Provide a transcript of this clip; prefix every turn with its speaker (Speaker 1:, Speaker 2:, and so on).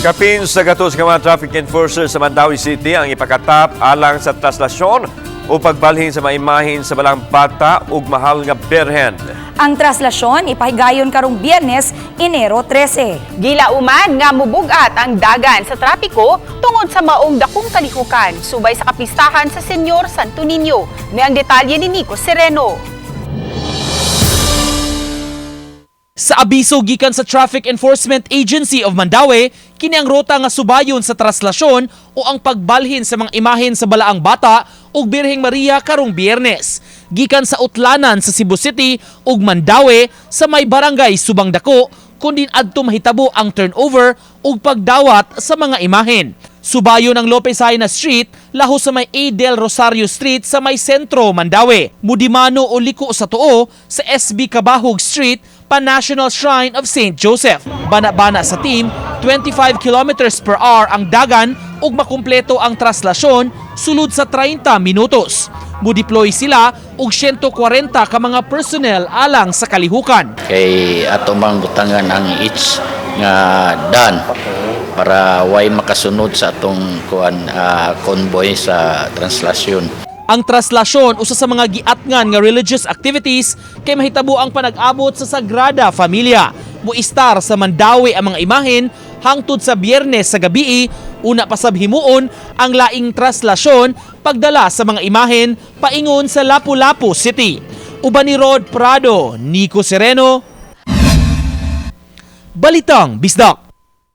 Speaker 1: Kapin sa gatos nga mga traffic enforcers sa Mandawi City ang ipakatap alang sa traslasyon o pagbalhin sa maimahin sa balang bata ug mahal nga berhen.
Speaker 2: Ang traslasyon ipahigayon karong Biyernes, Enero 13.
Speaker 3: Gilauman nga mubugat ang dagan sa trapiko tungod sa maong dakong kalihukan subay sa kapistahan sa Senyor Santo Niño. May ang detalye ni Nico Sereno.
Speaker 4: Sa abiso gikan sa Traffic Enforcement Agency of Mandawi, kini ang rota nga subayon sa traslasyon o ang pagbalhin sa mga imahen sa balaang bata ug Birheng Maria karong Biyernes. Gikan sa utlanan sa Cebu City ug Mandawi sa may barangay Subang Dako, kundin adto mahitabo ang turnover ug pagdawat sa mga imahen. Subayon ang Lopez Haina Street, laho sa may A. Del Rosario Street sa may sentro Mandawi. Mudimano o liko sa tuo sa SB Cabahog Street, pa-National Shrine of St. Joseph. Bana-bana sa team, 25 kilometers per hour ang dagan ug makumpleto ang traslasyon sulod sa 30 minutos. Mudeploy sila og 140 ka mga personnel alang sa kalihukan.
Speaker 5: Kay ato mang butangan ang each nga dan para way makasunod sa atong convoy sa translasyon.
Speaker 4: Ang traslasyon usa sa mga giatngan nga religious activities kay mahitabo ang panag-abot sa Sagrada Familia. Muistar sa Mandawi ang mga imahen hangtod sa Biyernes sa gabii, una pa sab himuon ang laing traslasyon pagdala sa mga imahen paingon sa Lapu-Lapu City. Uban ni Rod Prado, Nico Sereno, Balitang Bisdak.